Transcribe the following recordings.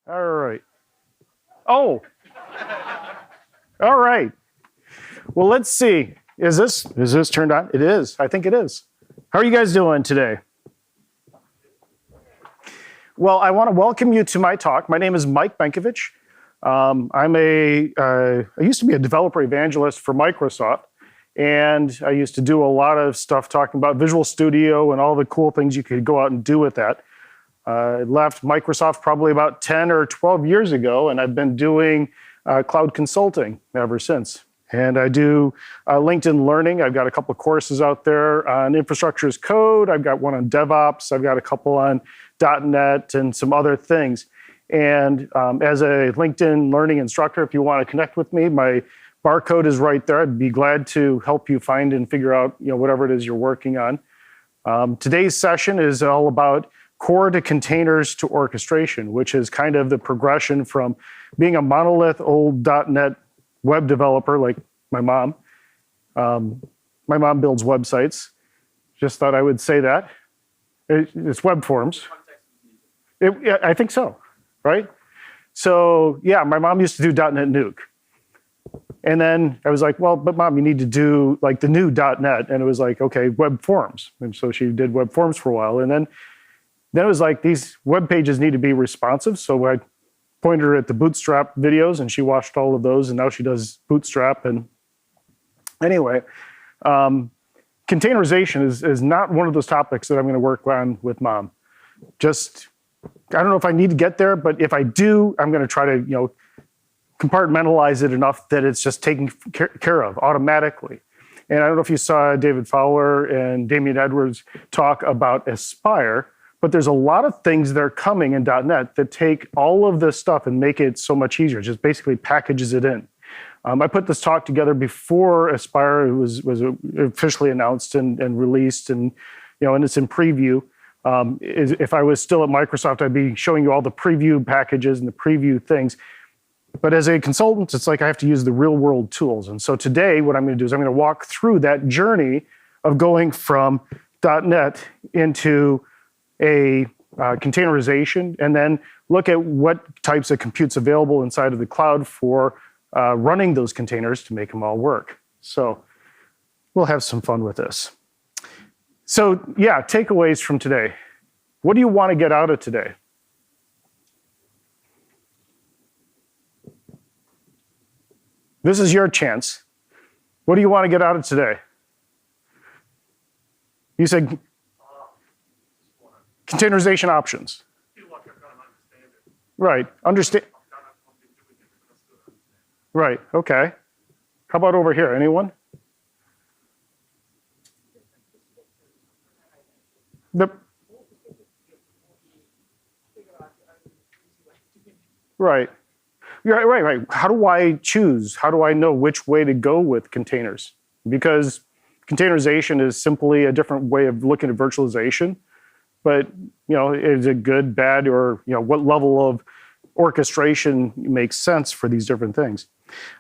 All right. Oh. All right. Well, let's see. Is this turned on? It is. I think it is. How are you guys doing today? Well, I want to welcome you to my talk. My name is Mike Benkovich. I used to be a developer evangelist for Microsoft, and I used to do a lot of stuff talking about Visual Studio and all the cool things you could go out and do with that. I left Microsoft probably about 10 or 12 years ago, and I've been doing cloud consulting ever since. And I do LinkedIn Learning. I've got a couple of courses out there on infrastructure as code. I've got one on DevOps. I've got a couple on .NET and some other things. And as a LinkedIn Learning instructor, if you want to connect with me, my barcode is right there. I'd be glad to help you find and figure out whatever it is you're working on. Today's session is all about core to containers to orchestration, which is kind of the progression from being a monolith old .NET web developer like my mom. My mom builds websites. Just thought I would say that. It's web forms. I think so, right? So yeah, my mom used to do .NET Nuke. And then I was like, well, but mom, you need to do like the new .NET. And it was like, okay, web forms. And so she did web forms for a while. And then it was like, these web pages need to be responsive. So I pointed her at the Bootstrap videos, and she watched all of those, and now she does Bootstrap. And anyway, containerization is not one of those topics that I'm going to work on with mom. Just, I don't know if I need to get there, but if I do, I'm going to try to compartmentalize it enough that it's just taken care of automatically. And I don't know if you saw David Fowler and Damian Edwards talk about Aspire, but there's a lot of things that are coming in .NET that take all of this stuff and make it so much easier. Just basically packages it in. I put this talk together before Aspire was officially announced and released, and it's in preview. If I was still at Microsoft, I'd be showing you all the preview packages and the preview things. But as a consultant, it's like I have to use the real world tools. And so today, what I'm going to do is I'm going to walk through that journey of going from .NET into a containerization, and then look at what types of compute's available inside of the cloud for running those containers to make them all work. So we'll have some fun with this. So yeah, takeaways from today. What do you want to get out of today? This is your chance. What do you want to get out of today? You said containerization options. Right. Understand. Right. Okay. How about over here? Anyone? Right. Right. How do I choose? How do I know which way to go with containers? Because containerization is simply a different way of looking at virtualization. But is it good, bad, or what level of orchestration makes sense for these different things?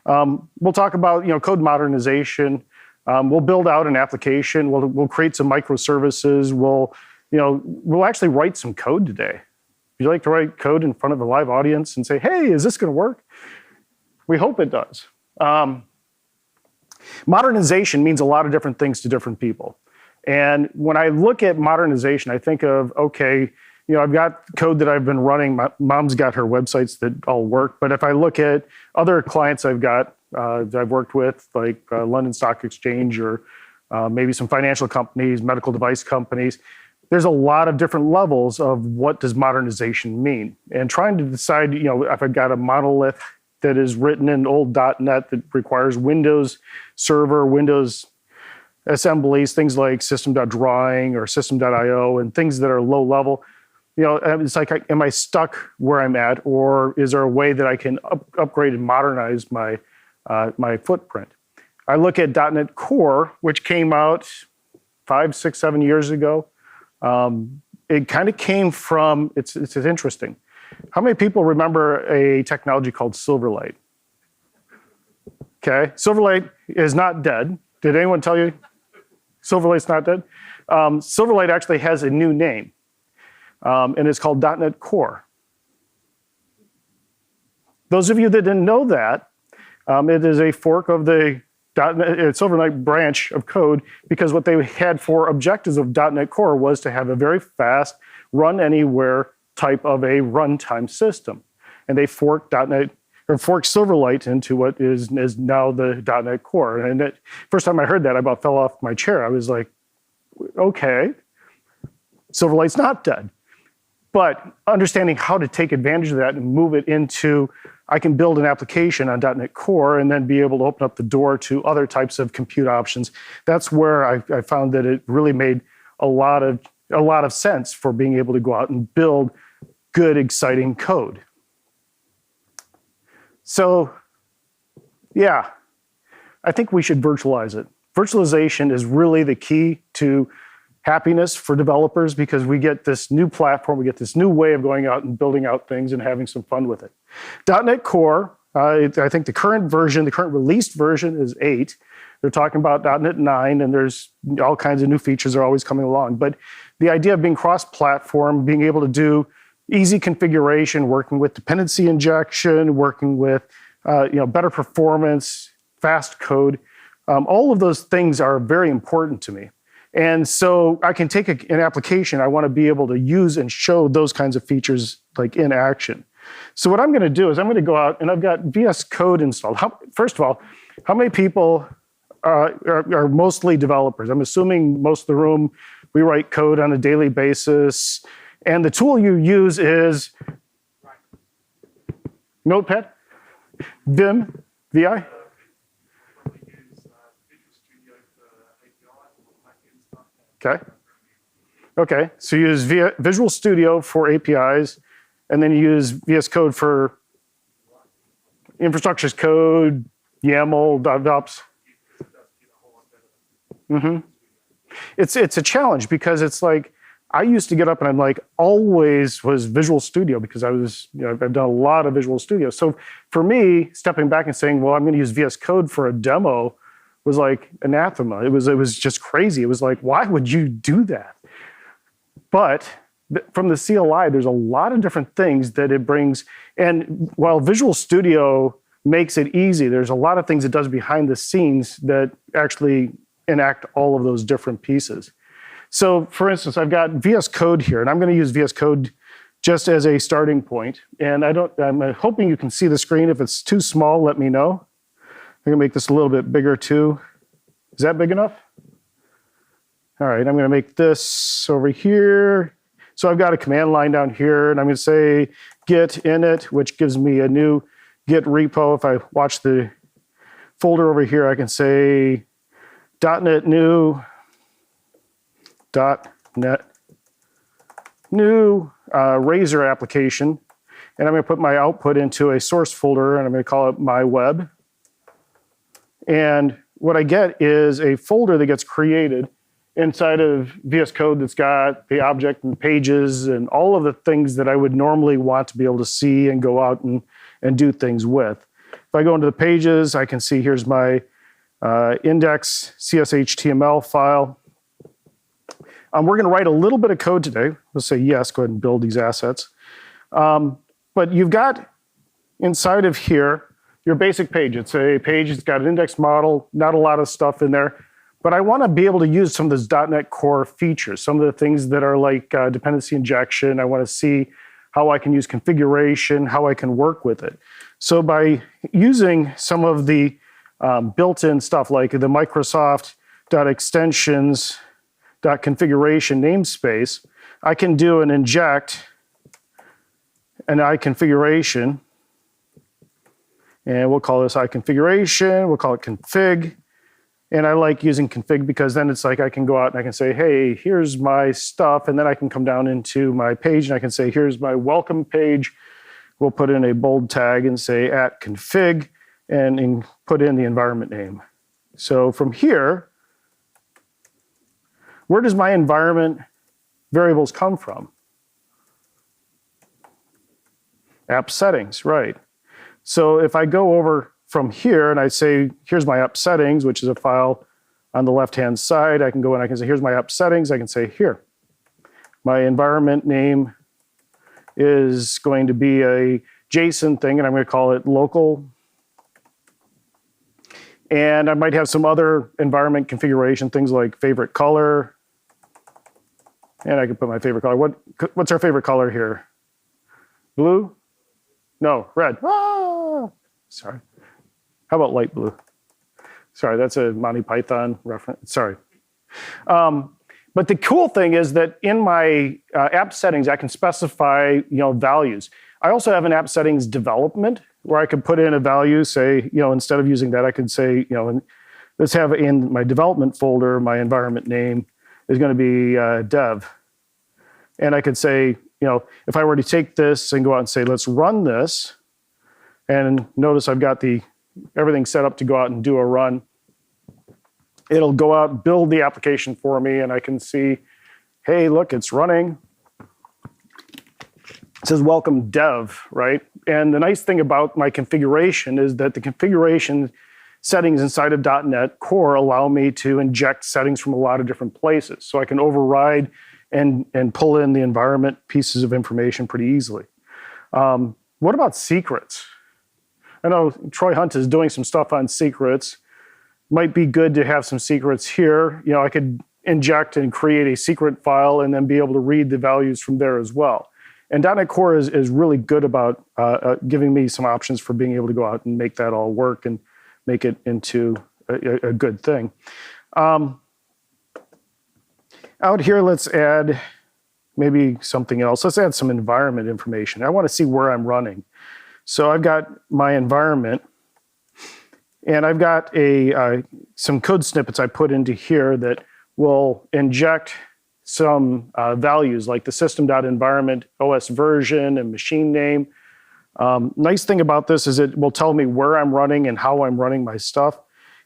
We'll talk about code modernization. We'll build out an application. We'll create some microservices. We'll actually write some code today. Would you like to write code in front of a live audience and say, hey, is this going to work? We hope it does. Modernization means a lot of different things to different people. And when I look at modernization, I think of, okay, I've got code that I've been running. My mom's got her websites that all work. But if I look at other clients I've got that I've worked with, like London Stock Exchange or maybe some financial companies, medical device companies, there's a lot of different levels of what does modernization mean. And trying to decide, if I've got a monolith that is written in old .NET that requires Windows Server, Windows assemblies, things like system.drawing or system.io, and things that are low level. It's like, am I stuck where I'm at, or is there a way that I can upgrade and modernize my footprint? I look at .NET Core, which came out 5, 6, 7 years ago. It kind of came from, it's interesting. How many people remember a technology called Silverlight? Okay, Silverlight is not dead. Did anyone tell you Silverlight's not dead? Silverlight actually has a new name, and it's called .NET Core. Those of you that didn't know that, it is a fork of the Silverlight branch of code, because what they had for objectives of .NET Core was to have a very fast run anywhere type of a runtime system. And they forked forked Silverlight into what is now the .NET Core. And first time I heard that, I about fell off my chair. I was like, okay, Silverlight's not dead. But understanding how to take advantage of that and move it into, I can build an application on .NET Core and then be able to open up the door to other types of compute options. That's where I found that it really made a lot of sense for being able to go out and build good, exciting code. So, yeah, I think we should virtualize it. Virtualization is really the key to happiness for developers, because we get this new platform, we get this new way of going out and building out things and having some fun with it. .NET Core, I think the current version, the current released version is 8. They're talking about .NET 9, and there's all kinds of new features are always coming along. But the idea of being cross-platform, being able to do easy configuration, working with dependency injection, working with better performance, fast code, all of those things are very important to me. And so I can take an application, I want to be able to use and show those kinds of features like in action. So what I'm going to do is I'm going to go out and I've got VS Code installed. First of all, how many people are mostly developers? I'm assuming most of the room, we write code on a daily basis. And the tool you use is Notepad, Vim, VI? Okay, so you use Visual Studio for APIs, and then you use VS Code for infrastructure as code, YAML, DevOps. It's a challenge, because it's like, I used to get up and I'm like, always was Visual Studio, because I've done a lot of Visual Studio. So for me, stepping back and saying, well, I'm going to use VS Code for a demo was like anathema. It was just crazy. It was like, why would you do that? But from the CLI, there's a lot of different things that it brings. And while Visual Studio makes it easy, there's a lot of things it does behind the scenes that actually enact all of those different pieces. So for instance, I've got VS Code here, and I'm going to use VS Code just as a starting point. And I'm hoping you can see the screen. If it's too small, let me know. I'm going to make this a little bit bigger too. Is that big enough? All right, I'm going to make this over here. So I've got a command line down here, and I'm going to say git init, which gives me a new git repo. If I watch the folder over here, I can say .NET new, Razor application, and I'm going to put my output into a source folder, and I'm going to call it my web. And what I get is a folder that gets created inside of VS Code that's got the object and pages and all of the things that I would normally want to be able to see and go out and do things with. If I go into the pages, I can see here's my index CSHTML file. We're going to write a little bit of code today. Let's say yes, go ahead and build these assets. But you've got inside of here your basic page. It's a page that's got an index model, not a lot of stuff in there. But I want to be able to use some of those .NET Core features, some of the things that are like dependency injection. I want to see how I can use configuration, how I can work with it. So by using some of the built-in stuff like the Microsoft.extensions.configuration namespace, I can do an inject an iConfiguration, and we'll call this iConfiguration, we'll call it config. And I like using config because then it's like I can go out and I can say, hey, here's my stuff, and then I can come down into my page and I can say, here's my welcome page. We'll put in a bold tag and say @config and put in the environment name. So from here, where does my environment variables come from? App settings, right. So if I go over from here and I say, here's my app settings, which is a file on the left-hand side, I can go and I can say, here's my app settings. I can say here, my environment name is going to be a JSON thing, and I'm going to call it local. And I might have some other environment configuration, things like favorite color. And I can put my favorite color. What's our favorite color here? Blue? No, red. Ah, sorry. How about light blue? Sorry, that's a Monty Python reference. Sorry. But the cool thing is that in my app settings, I can specify values. I also have an app settings development where I could put in a value, say, instead of using that, I could say, let's have in my development folder, my environment name is going to be dev. And I could say, if I were to take this and go out and say, let's run this, and notice I've got everything set up to go out and do a run, it'll go out, build the application for me, and I can see, hey, look, it's running. It says welcome dev, right? And the nice thing about my configuration is that the configuration settings inside of .NET Core allow me to inject settings from a lot of different places. So I can override and pull in the environment pieces of information pretty easily. What about secrets? I know Troy Hunt is doing some stuff on secrets. Might be good to have some secrets here. I could inject and create a secret file and then be able to read the values from there as well. And .NET Core is really good about giving me some options for being able to go out and make that all work and make it into a good thing. Out here, let's add maybe something else. Let's add some environment information. I want to see where I'm running. So I've got my environment, and I've got some code snippets I put into here that will inject some values like the system.environment, OS version, and machine name. Nice thing about this is it will tell me where I'm running and how I'm running my stuff.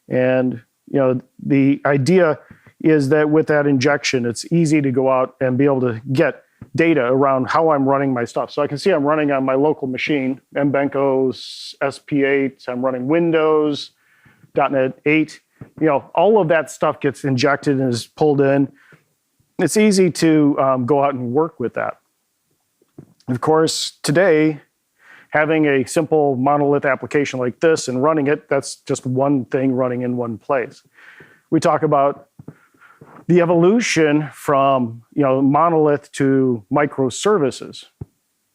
And the idea is that with that injection, it's easy to go out and be able to get data around how I'm running my stuff. So I can see I'm running on my local machine, mbenko SP8, I'm running Windows, .NET 8. All of that stuff gets injected and is pulled in. It's easy to go out and work with that. Of course, today, having a simple monolith application like this and running it, that's just one thing running in one place. We talk about the evolution from monolith to microservices.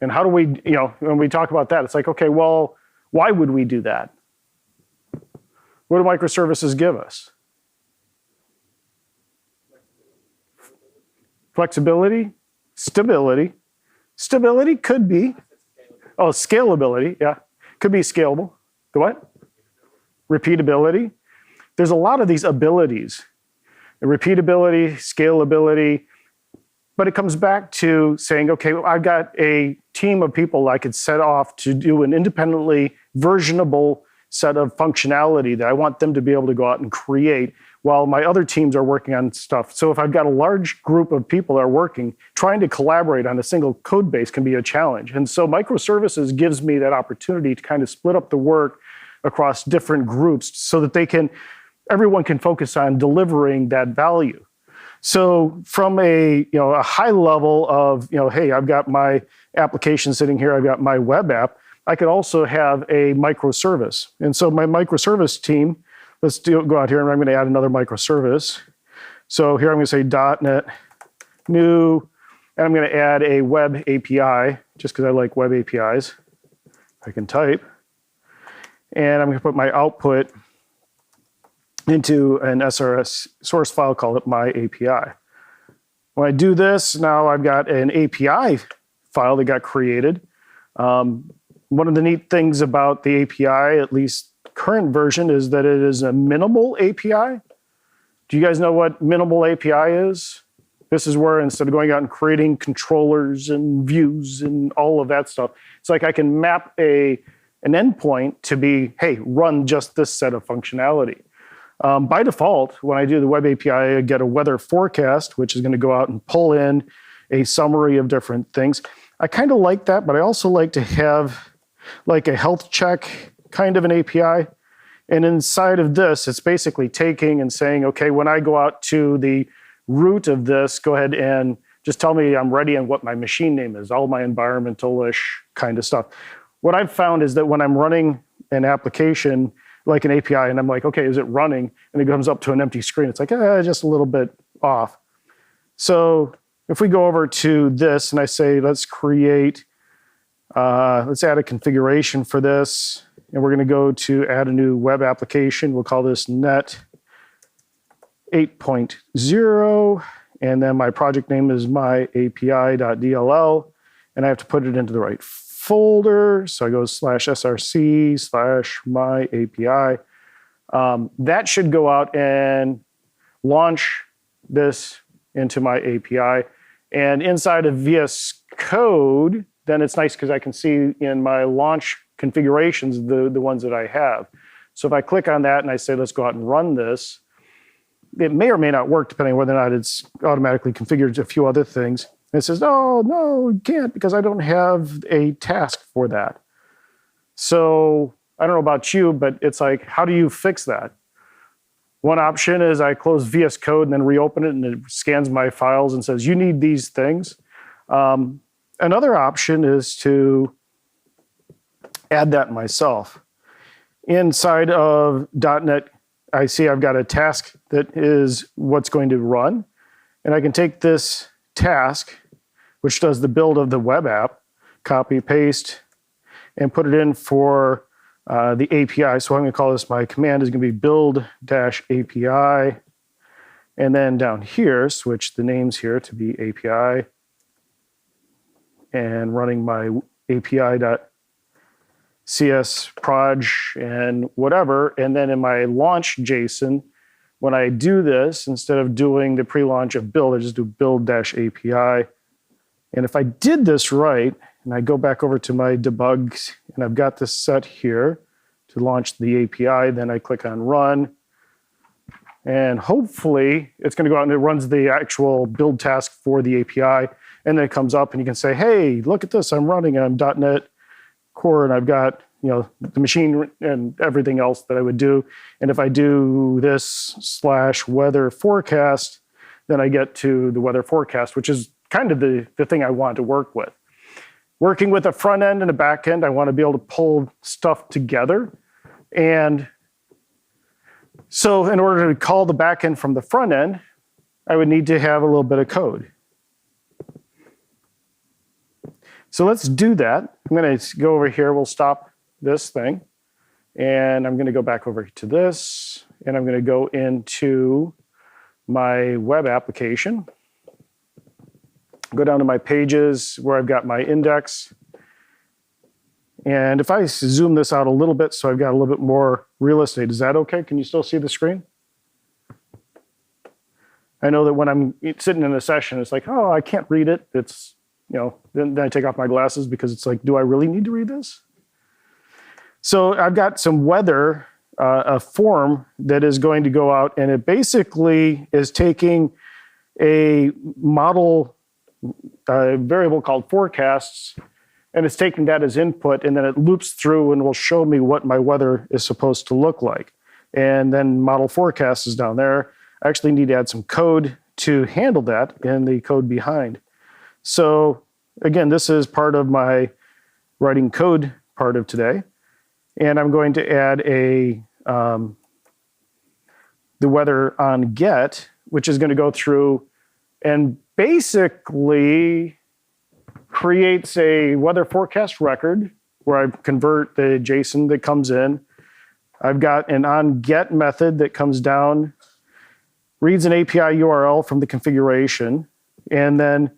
And how do we, when we talk about that, it's like, okay, well, why would we do that? What do microservices give us? Flexibility, stability. Stability could be, scalability, yeah. Could be scalable. The what? Repeatability. There's a lot of these abilities. Repeatability, scalability, but it comes back to saying, okay, well, I've got a team of people I could set off to do an independently versionable set of functionality that I want them to be able to go out and create while my other teams are working on stuff. So if I've got a large group of people that are working, trying to collaborate on a single code base can be a challenge. And so microservices gives me that opportunity to kind of split up the work across different groups so that everyone can focus on delivering that value. So from a high level of, hey, I've got my application sitting here, I've got my web app, I could also have a microservice. And so my microservice team, let's go out here and I'm going to add another microservice. So here I'm going to say .NET new, and I'm going to add a web API, just because I like web APIs. I can type. And I'm going to put my output into an SRS source file, call it my API. When I do this, now I've got an API file that got created. One of the neat things about the API, at least current version, is that it is a minimal API. Do you guys know what minimal API is? This is where instead of going out and creating controllers and views and all of that stuff, it's like I can map an endpoint to be, hey, run just this set of functionality. By default, when I do the web API, I get a weather forecast, which is going to go out and pull in a summary of different things. I kind of like that, but I also like to have like a health check kind of an API. And inside of this, it's basically taking and saying, okay, when I go out to the root of this, go ahead and just tell me I'm ready and what my machine name is, all my environmental-ish kind of stuff. what I've found is that when I'm running an application like an API and I'm like, okay, is it running? And it comes up to an empty screen. It's like, just a little bit off. So if we go over to this and I say, let's add a configuration for this. And we're going to go to add a new web application. We'll call this NET 8.0. And then my project name is myapi.dll. And I have to put it into the right folder. So I go /src/myapi. That should go out and launch this into my API. And inside of VS Code, then it's nice because I can see in my launch configurations the ones that I have. So if I click on that and I say, let's go out and run this, it may or may not work depending on whether or not it's automatically configured to a few other things. And it says, oh, no, you can't because I don't have a task for that. So I don't know about you, but it's like, how do you fix that? One option is I close VS Code and then reopen it and it scans my files and says, you need these things. Another option is to add that myself. Inside of .NET, I see I've got a task that is what's going to run. And I can take this task, which does the build of the web app, copy, paste, and put it in for the API. So I'm going to call this, my command is going to be build-API. And then down here, switch the names here to be API. And running my API.cs proj and whatever. And then in my launch JSON, when I do this, instead of doing the pre-launch of build, I just do build-API. And if I did this right, and I go back over to my debugs, and I've got this set here to launch the API, then I click on run. And hopefully, it's going to go out and it runs the actual build task for the API. And then it comes up and you can say, hey, look at this, I'm running on .NET Core and I've got the machine and everything else that I would do. And if I do this /weather forecast, then I get to the weather forecast, which is kind of the thing I want to work with. Working with a front end and a back end, I want to be able to pull stuff together. And so in order to call the back end from the front end, I would need to have a little bit of code. So let's do that. I'm going to go over here. We'll stop this thing. And I'm going to go back over to this. And I'm going to go into my web application. Go down to my pages where I've got my index. And if I zoom this out a little bit so I've got a little bit more real estate, is that okay? Can you still see the screen? I know that when I'm sitting in a session, it's like, oh, I can't read it. It's, then I take off my glasses because it's like, do I really need to read this? So I've got some weather, a form that is going to go out, and it basically is taking a model variable called forecasts, and it's taking that as input, and then it loops through and will show me what my weather is supposed to look like. And then model forecast is down there. I actually need to add some code to handle that in the code behind. So again, this is part of my writing code part of today. And I'm going to add the weather on get, which is going to go through and basically creates a weather forecast record where I convert the JSON that comes in. I've got an on get method that comes down, reads an API URL from the configuration, and then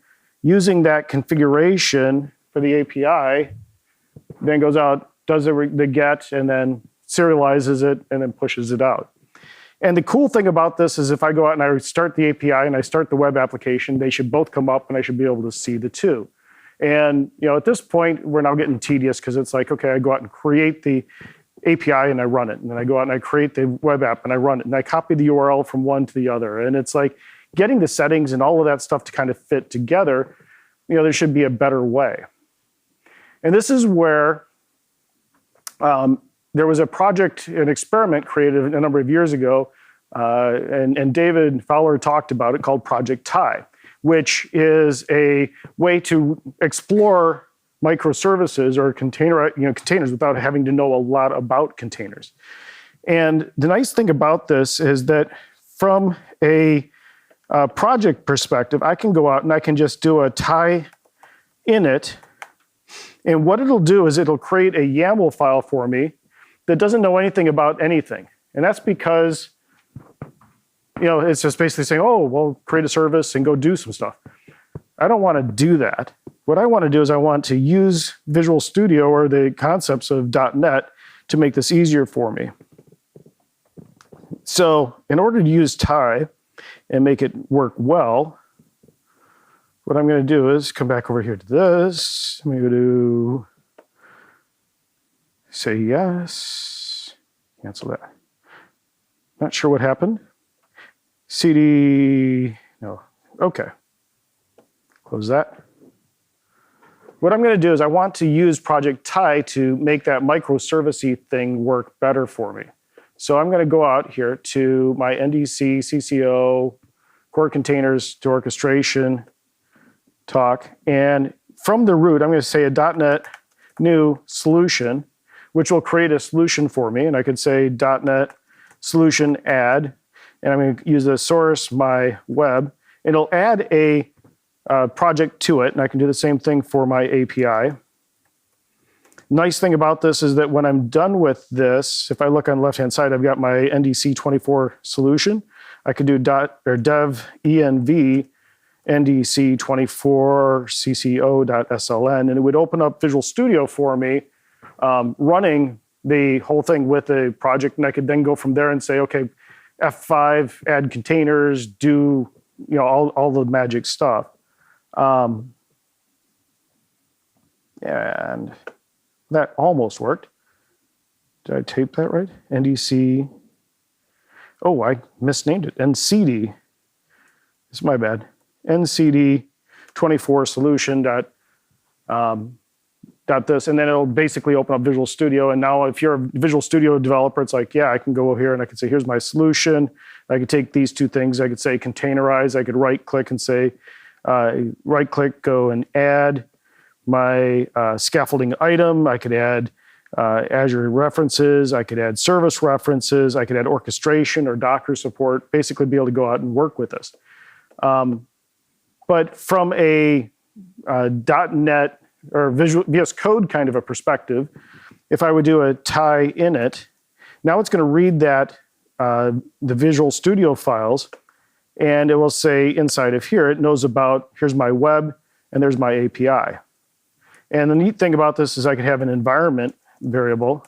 using that configuration for the API, then goes out, does the get, and then serializes it, and then pushes it out. And the cool thing about this is if I go out and I start the API and I start the web application, they should both come up and I should be able to see the two. And at this point, we're now getting tedious because it's like, okay, I go out and create the API and I run it. And then I go out and I create the web app and I run it. And I copy the URL from one to the other. And it's like getting the settings and all of that stuff to kind of fit together, there should be a better way. And this is where there was a project, an experiment created a number of years ago, and David Fowler talked about it, called Project Tie, which is a way to explore microservices or containers without having to know a lot about containers. And the nice thing about this is that from a project perspective, I can go out and I can just do a tie init. And what it'll do is it'll create a YAML file for me that doesn't know anything about anything. And that's because it's just basically saying, oh, well, create a service and go do some stuff. I don't want to do that. What I want to do is I want to use Visual Studio or the concepts of .NET to make this easier for me. So in order to use tie and make it work well, what I'm going to do is come back over here to this. I'm going to go to say yes, cancel that. Not sure what happened. CD, no, okay. Close that. What I'm going to do is I want to use Project Tie to make that microservice-y thing work better for me. So I'm going to go out here to my NDC, CCO, core containers to orchestration talk. And from the root, I'm going to say a .NET new solution, which will create a solution for me. And I could say .NET solution add. And I'm going to use the source, my web. It'll add a project to it. And I can do the same thing for my API. Nice thing about this is that when I'm done with this, if I look on the left-hand side, I've got my NDC 24 solution. I could do dev env NDC 24 cco.sln, and it would open up Visual Studio for me, running the whole thing with a project, and I could then go from there and say, okay, F5, add containers, do all the magic stuff. And that almost worked. Did I tape that right? NDC. Oh, I misnamed it. NCD. It's my bad. NCD 24 solution dot this, and then it'll basically open up Visual Studio. And now if you're a Visual Studio developer, it's like, yeah, I can go here and I can say, here's my solution. I could take these two things. I could say containerize. I could right click and say, right click, go and add my scaffolding item. I could add Azure references. I could add service references. I could add orchestration or Docker support, basically be able to go out and work with this. But from a .NET or VS Code kind of a perspective, if I would do a tie init, now it's going to read that the Visual Studio files, and it will say inside of here, it knows about, here's my web, and there's my API. And the neat thing about this is I could have an environment variable,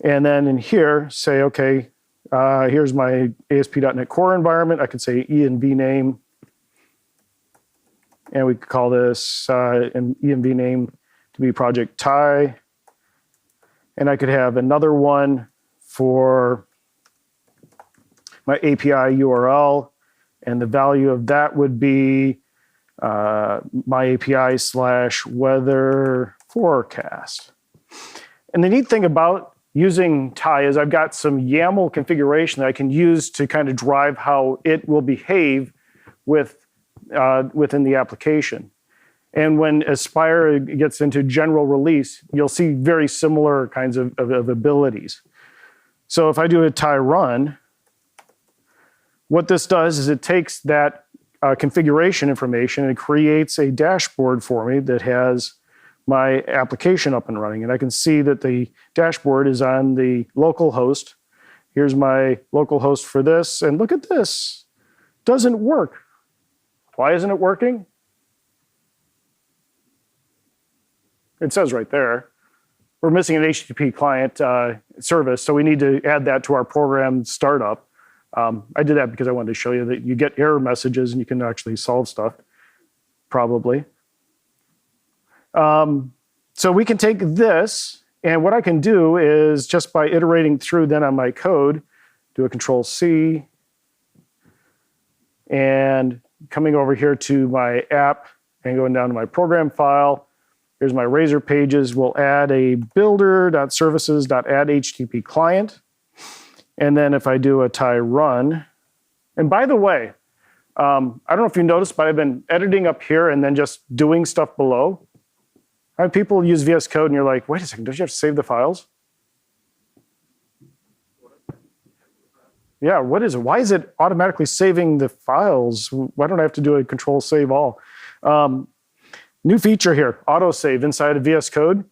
and then in here say, okay, here's my ASP.NET Core environment. I could say env name, and we could call this an env name to be Project Tie. And I could have another one for my API URL, and the value of that would be my API / weather forecast. And the neat thing about using tie is I've got some YAML configuration that I can use to kind of drive how it will behave within the application. And when Aspire gets into general release, you'll see very similar kinds of abilities. So if I do a tie run, what this does is it takes that configuration information and creates a dashboard for me that has my application up and running. And I can see that the dashboard is on the local host. Here's my local host for this. And look at this. Doesn't work. Why isn't it working? It says right there. We're missing an HTTP client service, so we need to add that to our program startup. I did that because I wanted to show you that you get error messages and you can actually solve stuff, probably. So we can take this, and what I can do is just by iterating through then on my code, do a Control-C, and coming over here to my app and going down to my program file. Here's my Razor pages. We'll add a builder.services.add-HTTP client. And then if I do a tie run, and by the way, I don't know if you noticed, but I've been editing up here and then just doing stuff below. And people use VS Code and you're like, wait a second, don't you have to save the files? Yeah, what is it? Why is it automatically saving the files? Why don't I have to do a control save all? New feature here, autosave inside of VS Code.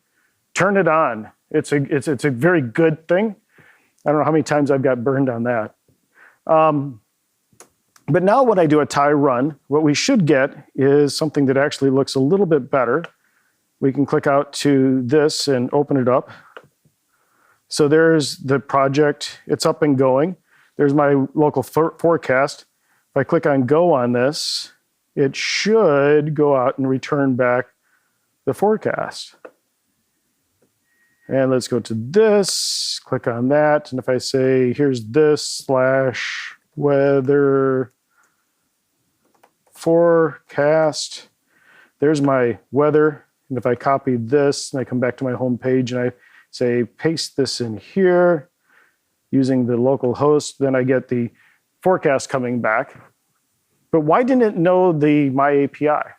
Turn it on. It's a very good thing. I don't know how many times I've got burned on that. But now when I do a tie run, what we should get is something that actually looks a little bit better. We can click out to this and open it up. So there's the project. It's up and going. There's my local forecast. If I click on go on this, it should go out and return back the forecast. And let's go to this, click on that. And if I say, here's this / weather forecast, there's my weather. And if I copy this and I come back to my home page and I say, paste this in here using the local host, then I get the forecast coming back. But why didn't it know the my API?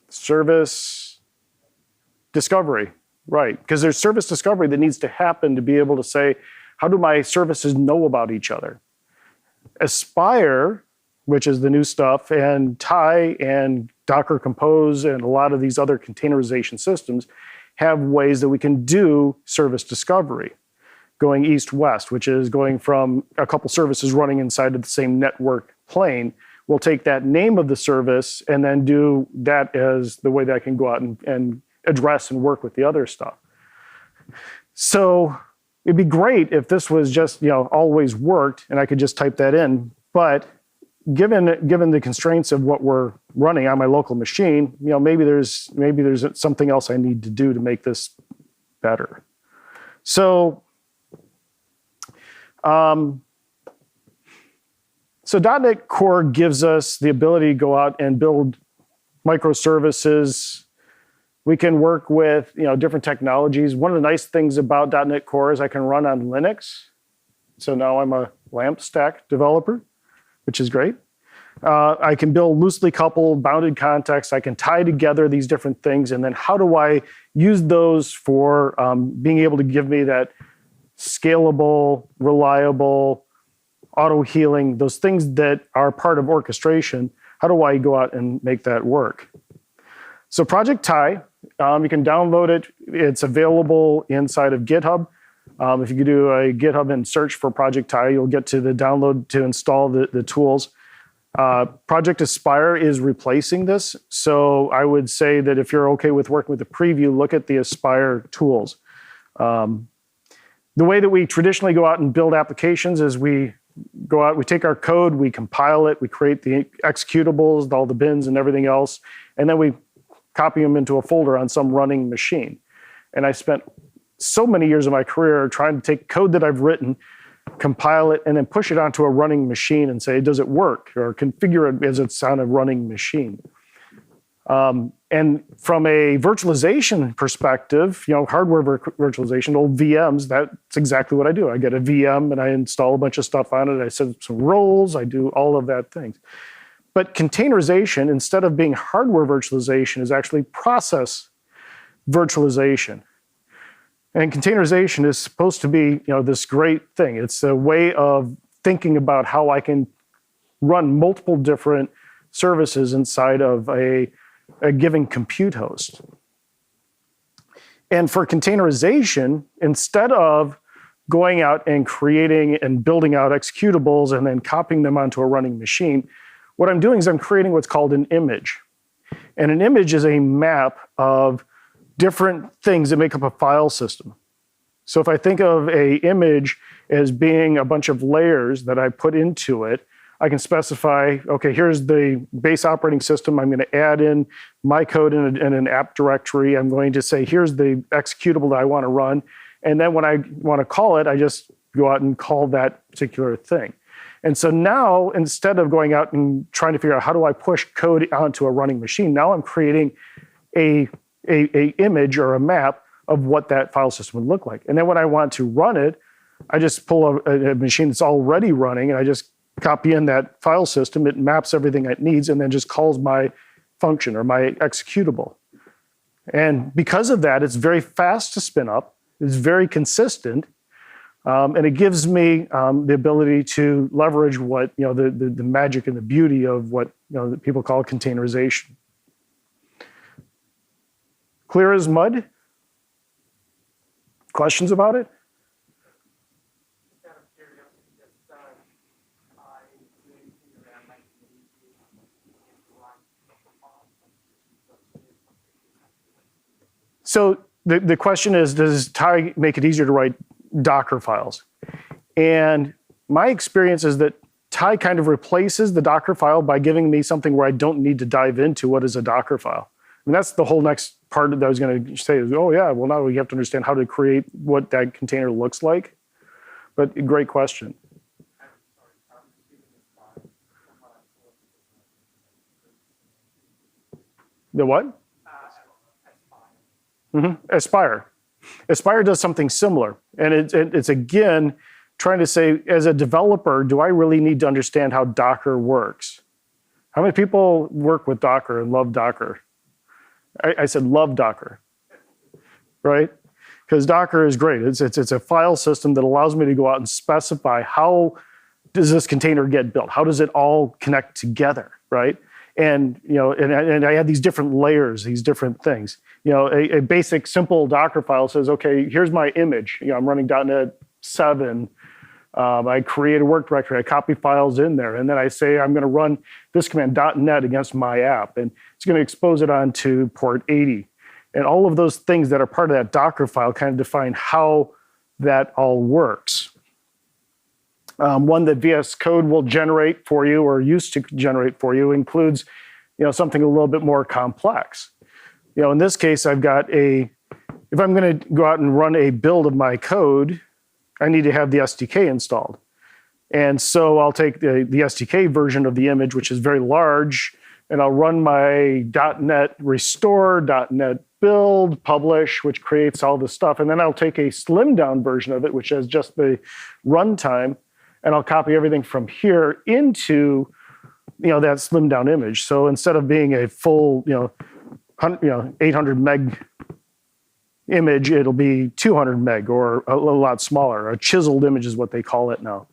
Service discovery, right? Because there's service discovery that needs to happen to be able to say, how do my services know about each other? Aspire, which is the new stuff, and Tie and Docker Compose and a lot of these other containerization systems have ways that we can do service discovery. Going east-west, which is going from a couple services running inside of the same network plane. We'll take that name of the service and then do that as the way that I can go out and address and work with the other stuff. So it'd be great if this was just, always worked and I could just type that in. But given the constraints of what we're running on my local machine, maybe there's something else I need to do to make this better. So .NET Core gives us the ability to go out and build microservices. We can work with different technologies. One of the nice things about .NET Core is I can run on Linux. So now I'm a LAMP stack developer, which is great. I can build loosely coupled, bounded context. I can tie together these different things. And then how do I use those for being able to give me that scalable, reliable, auto-healing, those things that are part of orchestration? How do I go out and make that work? So Project Tie, you can download it. It's available inside of GitHub. If you do a GitHub and search for Project Tie, you'll get to the download to install the tools. Project Aspire is replacing this. So I would say that if you're okay with working with the preview, look at the Aspire tools. The way that we traditionally go out and build applications is we go out, we take our code, we compile it, we create the executables, all the bins and everything else, and then we copy them into a folder on some running machine. And I spent so many years of my career trying to take code that I've written, compile it, and then push it onto a running machine and say, does it work? Or configure it as it's on a running machine. And from a virtualization perspective, hardware virtualization, old VMs, that's exactly what I do. I get a VM and I install a bunch of stuff on it. I set up some roles. I do all of that things. But containerization, instead of being hardware virtualization, is actually process virtualization. And containerization is supposed to be, this great thing. It's a way of thinking about how I can run multiple different services inside of a given compute host. And for containerization, instead of going out and creating and building out executables and then copying them onto a running machine, what I'm doing is I'm creating what's called an image. And an image is a map of different things that make up a file system. So if I think of an image as being a bunch of layers that I put into it, I can specify, okay, here's the base operating system. I'm going to add in my code in an app directory. I'm going to say, here's the executable that I want to run. And then when I want to call it, I just go out and call that particular thing. And so now, instead of going out and trying to figure out how do I push code onto a running machine, now I'm creating a image or a map of what that file system would look like. And then when I want to run it, I just pull a machine that's already running and I just copy in that file system, it maps everything it needs, and then just calls my function or my executable. And because of that, it's very fast to spin up, it's very consistent, and it gives me the ability to leverage what, the magic and the beauty of what, that people call containerization. Clear as mud? Questions about it? So the question is, does Thai make it easier to write Docker files? And my experience is that Thai kind of replaces the Docker file by giving me something where I don't need to dive into what is a Docker file. And that's the whole next part that I was going to say is, oh yeah, well now we have to understand how to create what that container looks like. But great question. The what? Aspire. Aspire does something similar. And it's again, trying to say, as a developer, do I really need to understand how Docker works? How many people work with Docker and love Docker? I said love Docker, right? Because Docker is great. It's a file system that allows me to go out and specify how does this container get built? How does it all connect together, right? And and I had these different layers, these different things. A basic simple Docker file says, okay, here's my image. I'm running .NET 7. I create a work directory. I copy files in there, and then I say I'm going to run this command .NET against my app, and it's going to expose it onto port 80. And all of those things that are part of that Docker file kind of define how that all works. One that VS Code will generate for you, or used to generate for you, includes something a little bit more complex. In this case, I've got if I'm going to go out and run a build of my code, I need to have the SDK installed. And so I'll take the SDK version of the image, which is very large, and I'll run my .NET restore, .NET build, publish, which creates all this stuff. And then I'll take a slimmed down version of it, which has just the runtime, and I'll copy everything from here into that slimmed down image. So instead of being a full 800 meg image, it'll be 200 meg or a lot smaller. A chiseled image is what they call it now.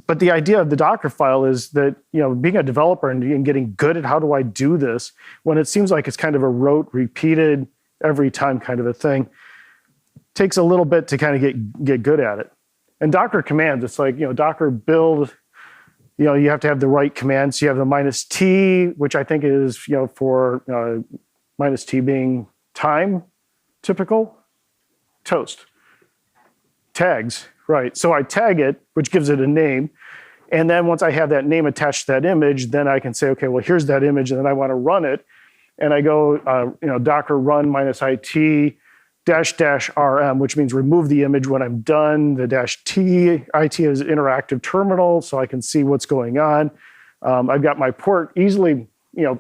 But the idea of the Docker file is that being a developer and getting good at how do I do this when it seems like it's kind of a rote, repeated every time kind of a thing, takes a little bit to kind of get good at it. And Docker commands, it's like Docker build. You have to have the right commands. You have the -t, which I think is for -t being time, typical, toast, tags, right? So I tag it, which gives it a name, and then once I have that name attached to that image, then I can say, okay, well here's that image, and then I want to run it, and I go Docker run -it --rm, which means remove the image when I'm done. The -t, it is interactive terminal, so I can see what's going on. I've got my port easily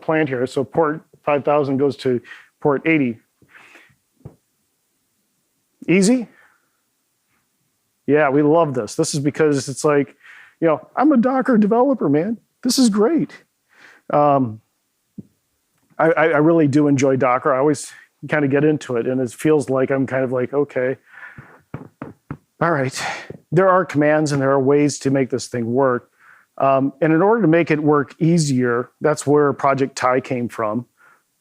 planned here. So port 5000 goes to port 80. Easy? Yeah, we love this. This is because it's like, I'm a Docker developer, man. This is great. I really do enjoy Docker. I always kind of get into it, and it feels like I'm kind of like, okay, all right. There are commands and there are ways to make this thing work. And in order to make it work easier, that's where Project Thai came from,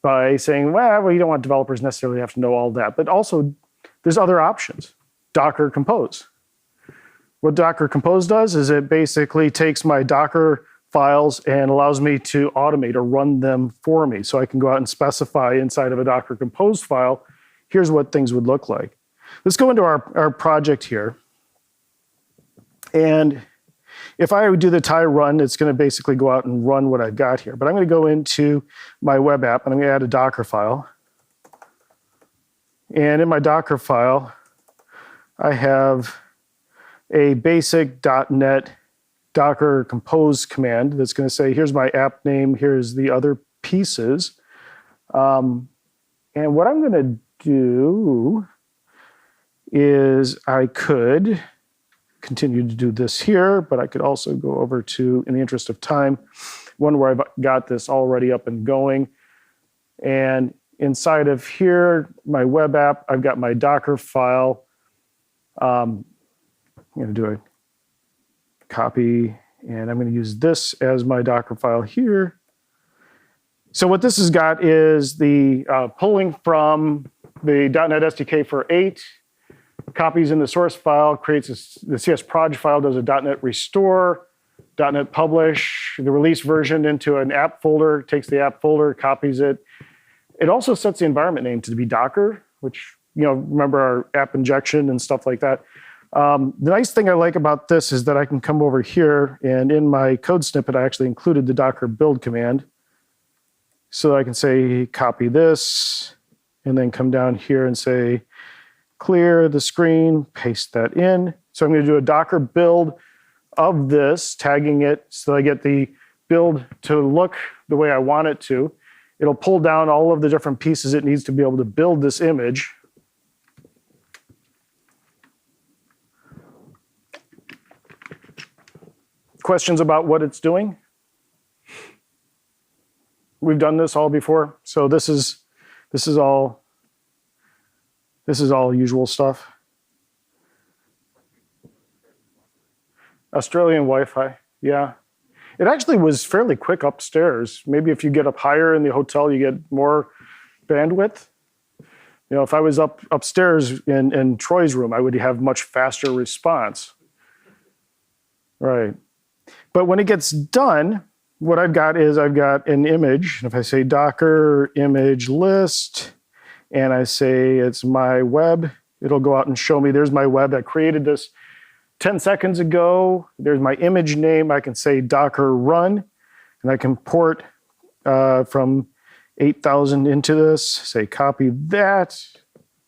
by saying, well, you don't want developers necessarily have to know all that, but also there's other options. Docker Compose. What Docker Compose does is it basically takes my Docker files and allows me to automate or run them for me. So I can go out and specify inside of a Docker Compose file, here's what things would look like. Let's go into our project here. And if I would do the Thai run, it's going to basically go out and run what I've got here. But I'm going to go into my web app, and I'm going to add a Docker file. And in my Docker file, I have a basic .NET Docker Compose command that's going to say, here's my app name, here's the other pieces. And what I'm going to do is I could continue to do this here, but I could also go over to, in the interest of time, one where I've got this already up and going. And inside of here, my web app, I've got my Docker file. I'm going to do a copy, and I'm going to use this as my Docker file here. So what this has got is the pulling from the .NET SDK for 8, copies in the source file, creates the CS proj file, does a .NET restore, .NET publish, the release version into an app folder, takes the app folder, copies it. It also sets the environment name to be Docker, which, remember our app injection and stuff like that. The nice thing I like about this is that I can come over here, and in my code snippet, I actually included the Docker build command. So I can say, copy this, and then come down here and say, clear the screen, paste that in. So I'm going to do a Docker build of this, tagging it so I get the build to look the way I want it to. It'll pull down all of the different pieces it needs to be able to build this image. Questions about what it's doing? We've done this all before, so this is all usual stuff. Australian Wi-Fi, yeah. It actually was fairly quick upstairs. Maybe if you get up higher in the hotel, you get more bandwidth. If I was upstairs in Troy's room, I would have much faster response. Right. But when it gets done, what I've got is I've got an image. If I say Docker image list, and I say it's my web, it'll go out and show me there's my web. I created this 10 seconds ago. There's my image name. I can say Docker run, and I can port from 8,000 into this, say copy that,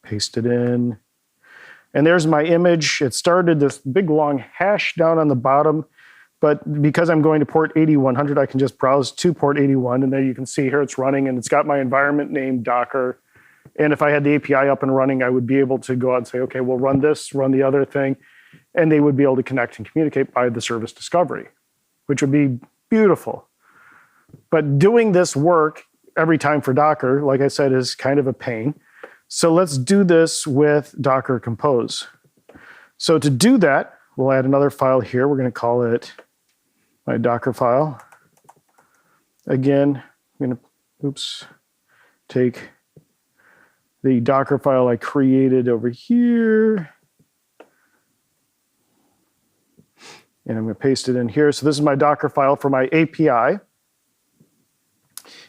paste it in. And there's my image. It started this big long hash down on the bottom, but because I'm going to port 8100, I can just browse to port 81, and then you can see here it's running, and it's got my environment name Docker. And if I had the API up and running, I would be able to go out and say, okay, we'll run this, run the other thing, and they would be able to connect and communicate by the service discovery, which would be beautiful. But doing this work every time for Docker, like I said, is kind of a pain. So let's do this with Docker Compose. So to do that, we'll add another file here. We're going to call it my Docker file. Again, I'm going to, take the Docker file I created over here. And I'm going to paste it in here. So this is my Docker file for my API.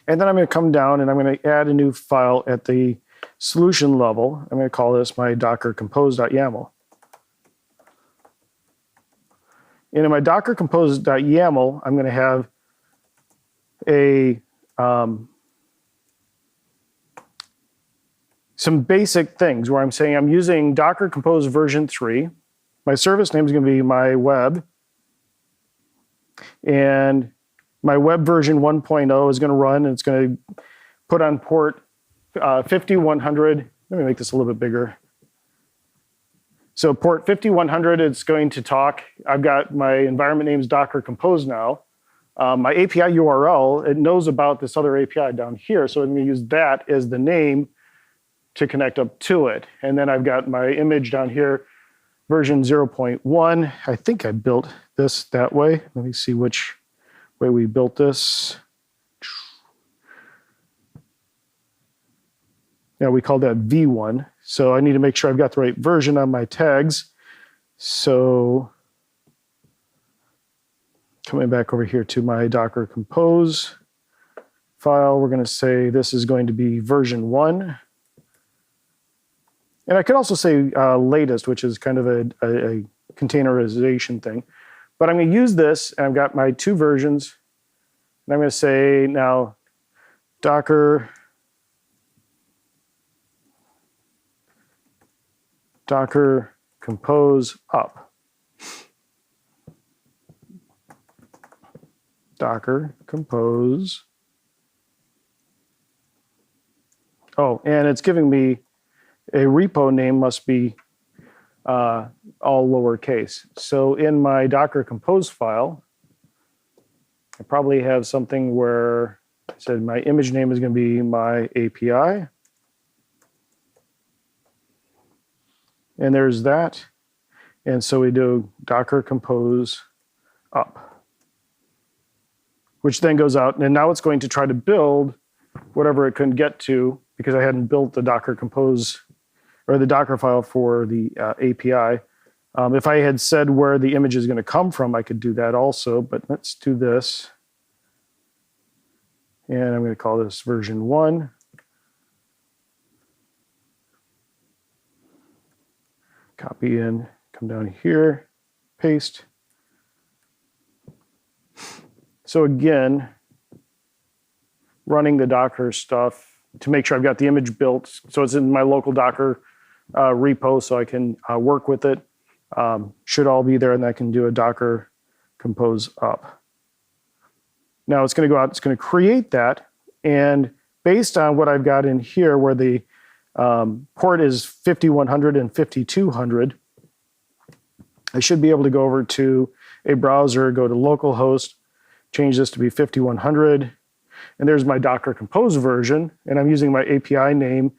And then I'm going to come down and I'm going to add a new file at the solution level. I'm going to call this my docker compose.yaml. And in my docker compose.yaml, I'm going to have a some basic things where I'm saying I'm using Docker Compose version 3. My service name is going to be my web. And my web version 1.0 is going to run, and it's going to put on port 5100. Let me make this a little bit bigger. So port 5100, it's going to talk. I've got my environment name's Docker Compose now. My API URL, it knows about this other API down here, so I'm going to use that as the name to connect up to it. And then I've got my image down here, version 0.1. I think I built this that way. Let me see which way we built this. Yeah, we called that V1. So I need to make sure I've got the right version on my tags. So coming back over here to my Docker Compose file, we're going to say this is going to be version 1. And I could also say latest, which is kind of a containerization thing. But I'm going to use this, and I've got my 2 versions. And I'm going to say now Docker Compose up. Docker Compose. Oh, and it's giving me a repo name must be all lowercase. So in my Docker compose file, I probably have something where I said my image name is going to be my API. And there's that. And so we do Docker compose up, which then goes out. And now it's going to try to build whatever it couldn't get to because I hadn't built the Docker compose or the Docker file for the API. If I had said where the image is going to come from, I could do that also. But let's do this. And I'm going to call this version 1. Copy in, come down here, paste. So again, running the Docker stuff to make sure I've got the image built. So it's in my local Docker repo, so I can work with it. Should all be there, and I can do a Docker compose up. Now it's going to go out, it's going to create that, and based on what I've got in here, where the port is 5100 and 5200, I should be able to go over to a browser, go to localhost, change this to be 5100, and there's my Docker compose version, and I'm using my API name,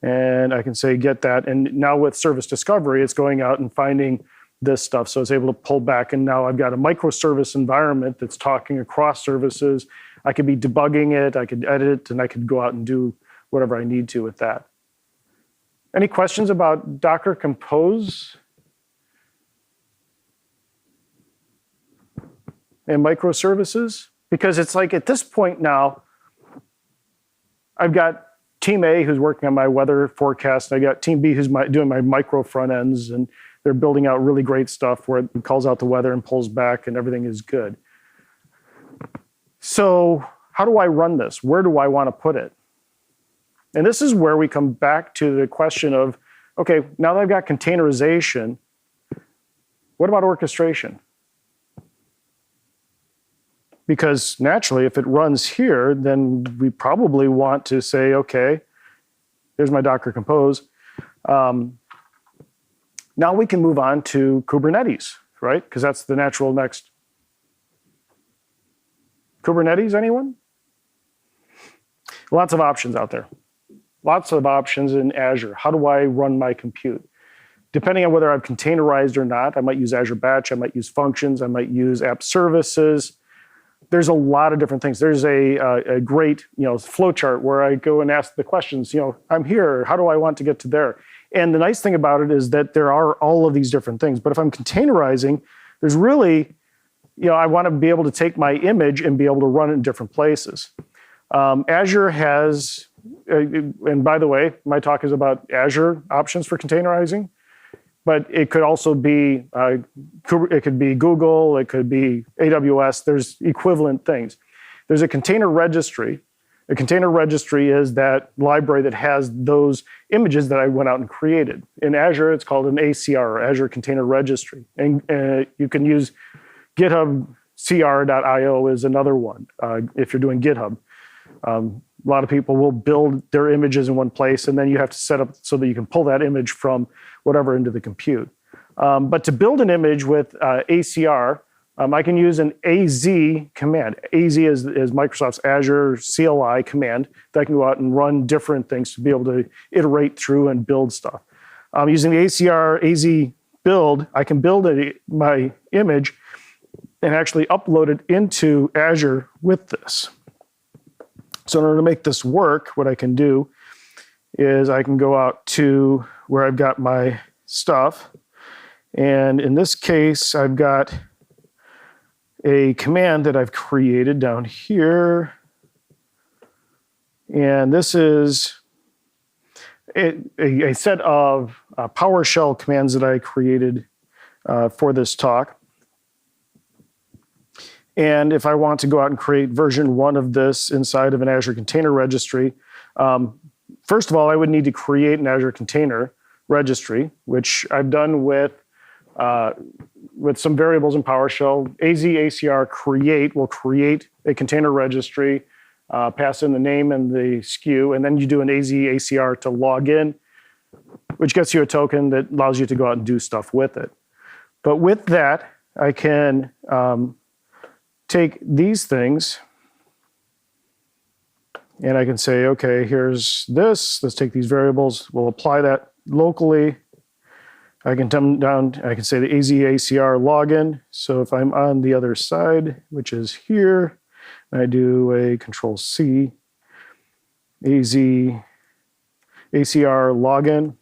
and I can say get that, and now with service discovery, it's going out and finding this stuff, so it's able to pull back, and now I've got a microservice environment that's talking across services. I could be debugging it, I could edit it, and I could go out and do whatever I need to with that. Any questions about Docker compose and microservices? Because it's like at this point now, I've got Team A who's working on my weather forecast, and I got Team B who's doing my micro front ends, and they're building out really great stuff where it calls out the weather and pulls back and everything is good. So how do I run this? Where do I want to put it? And this is where we come back to the question of, okay, now that I've got containerization, what about orchestration? Because naturally, if it runs here, then we probably want to say, okay, here's my Docker compose. Now we can move on to Kubernetes, right? Because that's the natural next. Kubernetes, anyone? Lots of options out there. Lots of options in Azure. How do I run my compute? Depending on whether I've containerized or not, I might use Azure Batch, I might use functions, I might use app services. There's a lot of different things. There's a great flow chart where I go and ask the questions, I'm here, how do I want to get to there? And the nice thing about it is that there are all of these different things. But if I'm containerizing, there's really, I want to be able to take my image and be able to run it in different places. Azure has, and by the way, my talk is about Azure options for containerizing, but it could also be, it could be Google, it could be AWS, there's equivalent things. There's a container registry. A container registry is that library that has those images that I went out and created. In Azure, it's called an ACR, or Azure Container Registry. And you can use GitHub cr.io is another one if you're doing GitHub. A lot of people will build their images in one place, and then you have to set up so that you can pull that image from whatever into the compute. But to build an image with ACR, I can use an AZ command. AZ is Microsoft's Azure CLI command that I can go out and run different things to be able to iterate through and build stuff. Using the ACR AZ build, I can build my image and actually upload it into Azure with this. So in order to make this work, what I can do is I can go out to where I've got my stuff. And in this case, I've got a command that I've created down here. And this is a set of PowerShell commands that I created for this talk. And if I want to go out and create version 1 of this inside of an Azure Container Registry, first of all, I would need to create an Azure Container Registry, which I've done with some variables in PowerShell. AZACR create will create a container registry, pass in the name and the SKU, and then you do an AZACR to log in. which gets you a token that allows you to go out and do stuff with it. But with that, I can take these things and I can say, okay, here's this. Let's take these variables. We'll apply that locally. I can come down, I can say the AZ-ACR login. So if I'm on the other side, which is here, and I do a Control-C, AZ-ACR login.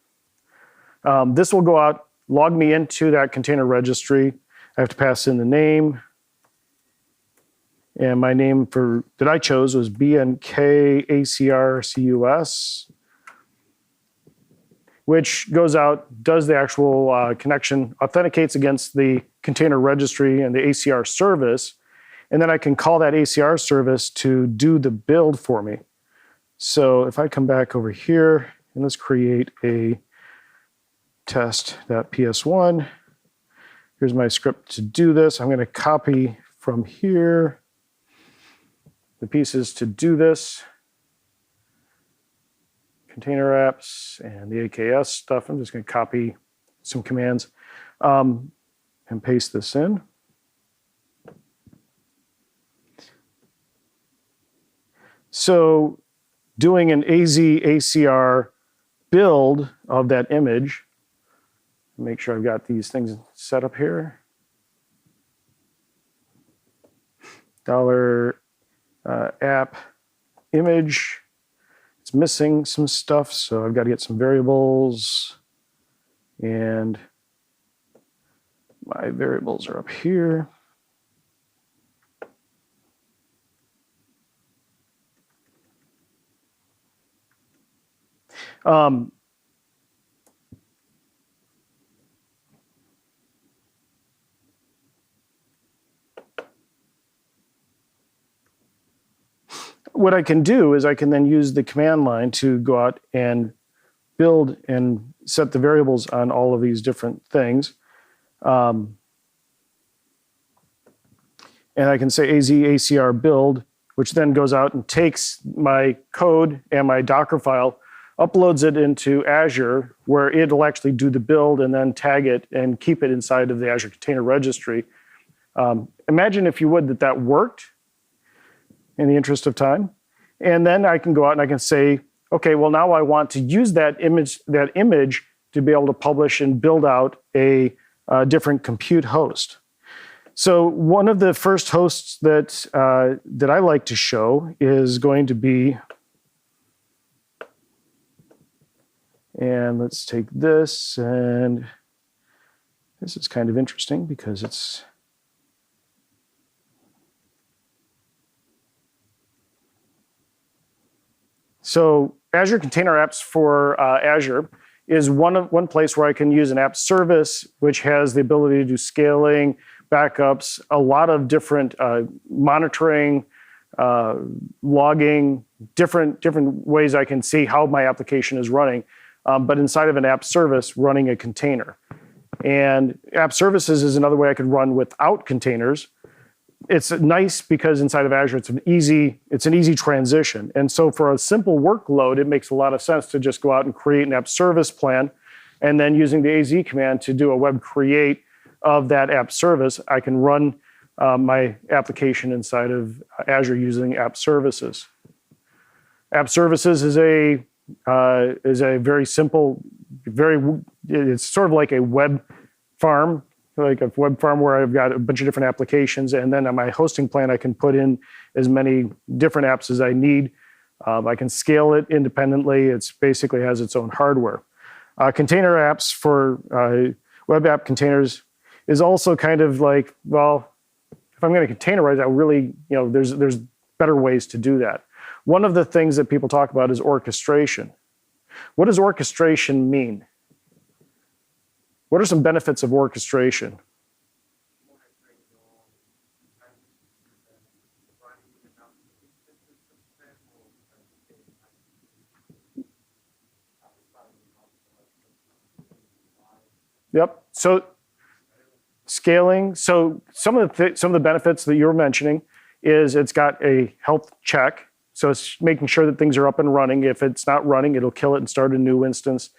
This will go out, log me into that container registry. I have to pass in the name. And my name that I chose was BNKACRCUS, which goes out, does the actual connection, authenticates against the container registry and the ACR service. And then I can call that ACR service to do the build for me. So if I come back over here, and let's create a test.ps1. Here's my script to do this. I'm going to copy from here the pieces to do this. Container apps and the AKS stuff. I'm just going to copy some commands and paste this in. So doing an AZ-ACR build of that image, make sure I've got these things set up here. $app image. It's missing some stuff, so I've got to get some variables. And my variables are up here. What I can do is I can then use the command line to go out and build and set the variables on all of these different things. And I can say AZ-ACR build, which then goes out and takes my code and my Docker file, uploads it into Azure, where it'll actually do the build and then tag it and keep it inside of the Azure Container Registry. Imagine, if you would, that worked in the interest of time. And then I can go out and I can say, okay, well, now I want to use that image to be able to publish and build out a different compute host. So one of the first hosts that I like to show is going to be, and let's take this, and this is kind of interesting because it's, so Azure Container Apps for Azure is one place where I can use an app service, which has the ability to do scaling, backups, a lot of different monitoring, logging, different ways I can see how my application is running, but inside of an app service running a container. And app services is another way I could run without containers. It's nice because inside of Azure, it's an easy transition. And so for a simple workload, it makes a lot of sense to just go out and create an app service plan, and then using the AZ command to do a web create of that app service, I can run my application inside of Azure using app services. App services is a very simple, it's sort of like a web farm, where I've got a bunch of different applications, and then on my hosting plan, I can put in as many different apps as I need. I can scale it independently. It's basically has its own hardware. Container apps for web app containers is also kind of like, well, if I'm going to containerize, I really, there's better ways to do that. One of the things that people talk about is orchestration. What does orchestration mean? What are some benefits of orchestration? Yep. So scaling. So some of the benefits that you're mentioning is it's got a health check. So it's making sure that things are up and running. If it's not running, it'll kill it and start a new instance.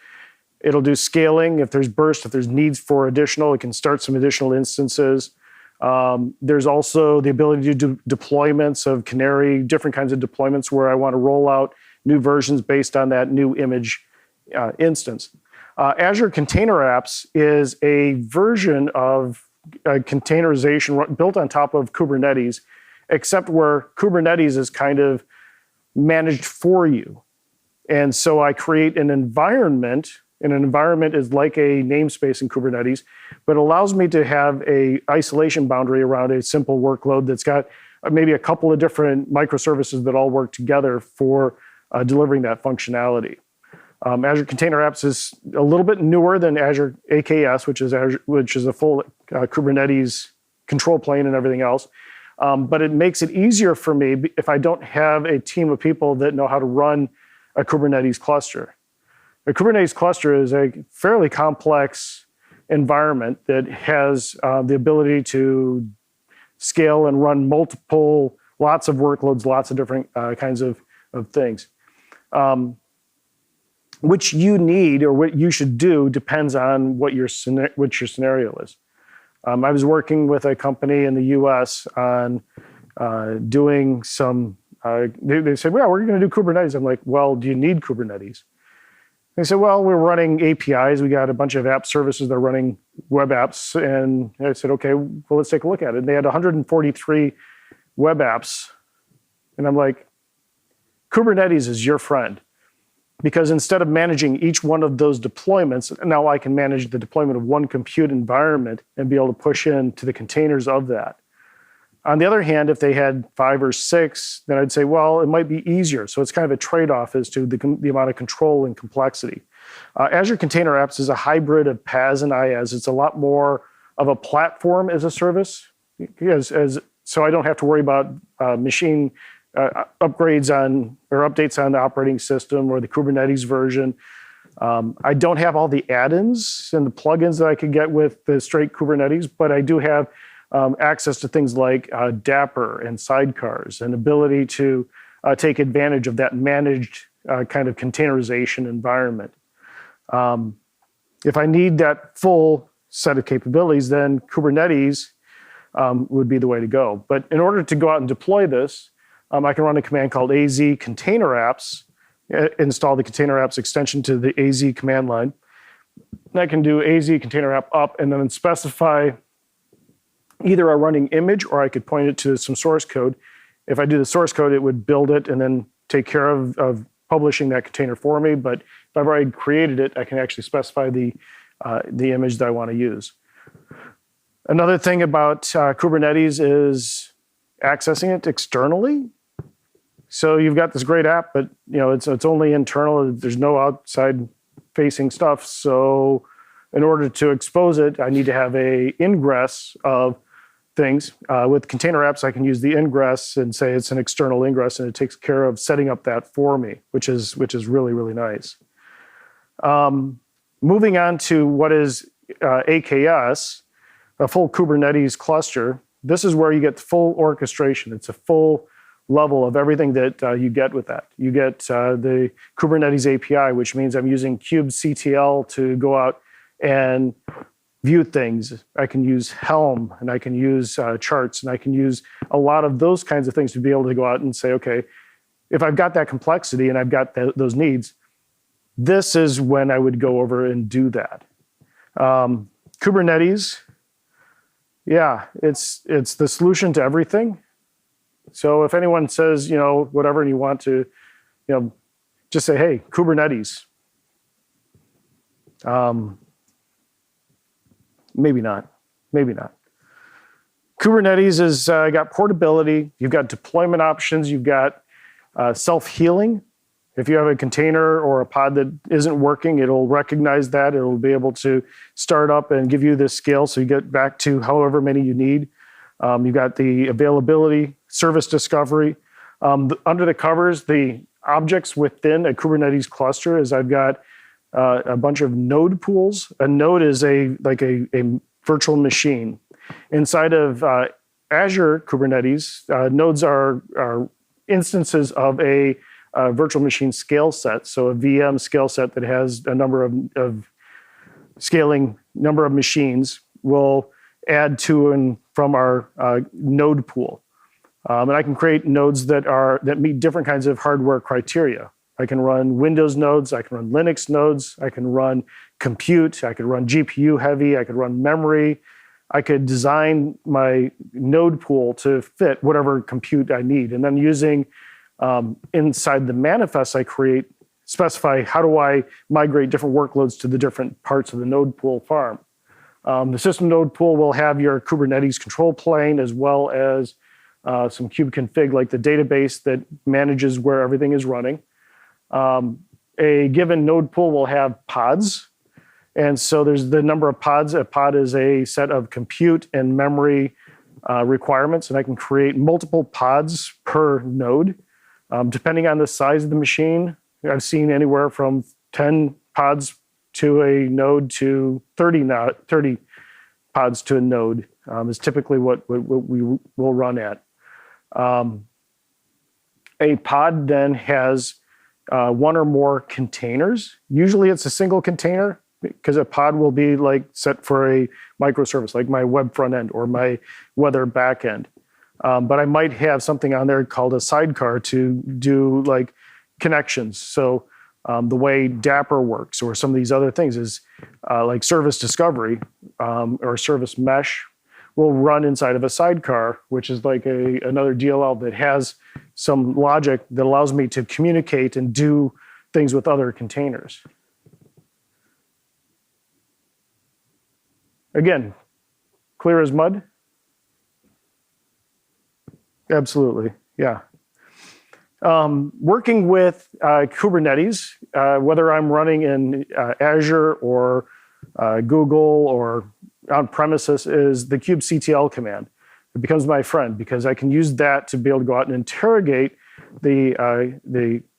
It'll do scaling. If there's burst, if there's needs for additional, it can start some additional instances. There's also the ability to do deployments of Canary, different kinds of deployments where I want to roll out new versions based on that new image instance. Azure Container Apps is a version of containerization built on top of Kubernetes, except where Kubernetes is kind of managed for you. And so I create an environment, and an environment is like a namespace in Kubernetes, but allows me to have a isolation boundary around a simple workload that's got maybe a couple of different microservices that all work together for delivering that functionality. Azure Container Apps is a little bit newer than Azure AKS, which is a full Kubernetes control plane and everything else. But it makes it easier for me if I don't have a team of people that know how to run a Kubernetes cluster. A Kubernetes cluster is a fairly complex environment that has the ability to scale and run lots of workloads, lots of different kinds of things. Which you need or what you should do depends on what your scenario is. I was working with a company in the US on doing some, they said, well, we're going to do Kubernetes. I'm like, well, do you need Kubernetes? They said, well, we're running APIs. We got a bunch of app services that are running web apps. And I said, okay, well, let's take a look at it. And they had 143 web apps. And I'm like, Kubernetes is your friend. Because instead of managing each one of those deployments, now I can manage the deployment of one compute environment and be able to push into the containers of that. On the other hand, if they had 5 or 6, then I'd say, well, it might be easier. So it's kind of a trade-off as to the amount of control and complexity. Azure Container Apps is a hybrid of PaaS and IaaS. It's a lot more of a platform as a service, so I don't have to worry about machine upgrades on or updates on the operating system or the Kubernetes version. I don't have all the add-ins and the plugins that I could get with the straight Kubernetes, but I do have access to things like Dapper and sidecars and ability to take advantage of that managed kind of containerization environment. If I need that full set of capabilities, then Kubernetes would be the way to go. But in order to go out and deploy this, I can run a command called AZ Container Apps, install the Container Apps extension to the AZ command line. And I can do AZ Container App up and then specify either a running image or I could point it to some source code. If I do the source code, it would build it and then take care of publishing that container for me. But if I've already created it, I can actually specify the image that I want to use. Another thing about Kubernetes is accessing it externally. So you've got this great app, but it's only internal. There's no outside facing stuff. So in order to expose it, I need to have a ingress of things. With container apps, I can use the ingress and say it's an external ingress, and it takes care of setting up that for me, which is really, really nice. Moving on to what is AKS, a full Kubernetes cluster. This is where you get full orchestration. It's a full level of everything that you get with that. You get the Kubernetes API, which means I'm using kubectl to go out and view things. I can use Helm, and I can use charts, and I can use a lot of those kinds of things to be able to go out and say, okay, if I've got that complexity and I've got those needs, this is when I would go over and do that. Kubernetes, yeah, it's the solution to everything. So if anyone says, whatever, and you want to, just say, hey, Kubernetes. Maybe not. Kubernetes has got portability. You've got deployment options. You've got self-healing. If you have a container or a pod that isn't working, it'll recognize that. It'll be able to start up and give you this scale so you get back to however many you need. You've got the availability, service discovery. Under the covers, the objects within a Kubernetes cluster is I've got a bunch of node pools. A node is a virtual machine. Inside of Azure Kubernetes, nodes are instances of a a virtual machine scale set, so a VM scale set that has a number of scaling number of machines, will add to and from our node pool. And I can create nodes that meet different kinds of hardware criteria. I can run Windows nodes, I can run Linux nodes, I can run compute, I could run GPU heavy, I could run memory. I could design my node pool to fit whatever compute I need. And then using inside the manifests I create, specify how do I migrate different workloads to the different parts of the node pool farm. The system node pool will have your Kubernetes control plane as well as some kubeconfig like the database that manages where everything is running. A given node pool will have pods. And so there's the number of pods. A pod is a set of compute and memory requirements. And I can create multiple pods per node. Depending on the size of the machine, I've seen anywhere from 10 pods to a node to 30 pods to a node is typically what we will run at. A pod then has one or more containers. Usually it's a single container because a pod will be like set for a microservice, like my web front end or my weather back end. But I might have something on there called a sidecar to do like connections. So the way Dapper works or some of these other things is like service discovery or service mesh will run inside of a sidecar, which is like another DLL that has some logic that allows me to communicate and do things with other containers. Again, clear as mud? Absolutely, yeah. Working with Kubernetes, whether I'm running in Azure or Google or on premises, is the kubectl command. It becomes my friend because I can use that to be able to go out and interrogate the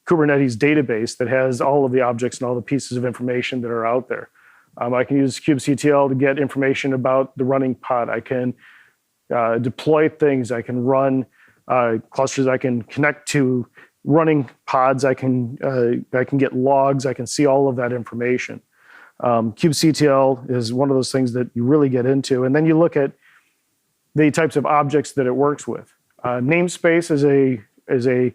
Kubernetes database that has all of the objects and all the pieces of information that are out there. I can use kubectl to get information about the running pod. I can deploy things. I can run clusters. I can connect to running pods. I can get logs. I can see all of that information. kubectl is one of those things that you really get into. And then you look at the types of objects that it works with. Namespace is a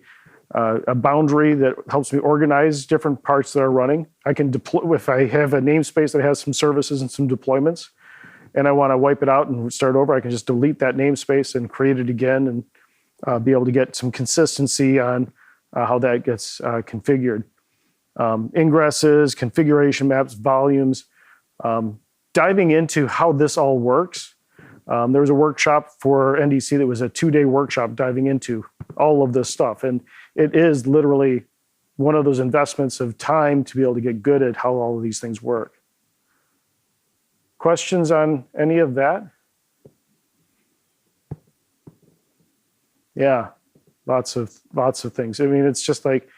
boundary that helps me organize different parts that are running. I can deploy, if I have a namespace that has some services and some deployments, and I want to wipe it out and start over, I can just delete that namespace and create it again and be able to get some consistency on how that gets configured. Ingresses, configuration maps, volumes, diving into how this all works. There was a workshop for NDC that was a 2-day workshop diving into all of this stuff. And it is literally one of those investments of time to be able to get good at how all of these things work. Questions on any of that? Yeah, lots of things. I mean, it's just like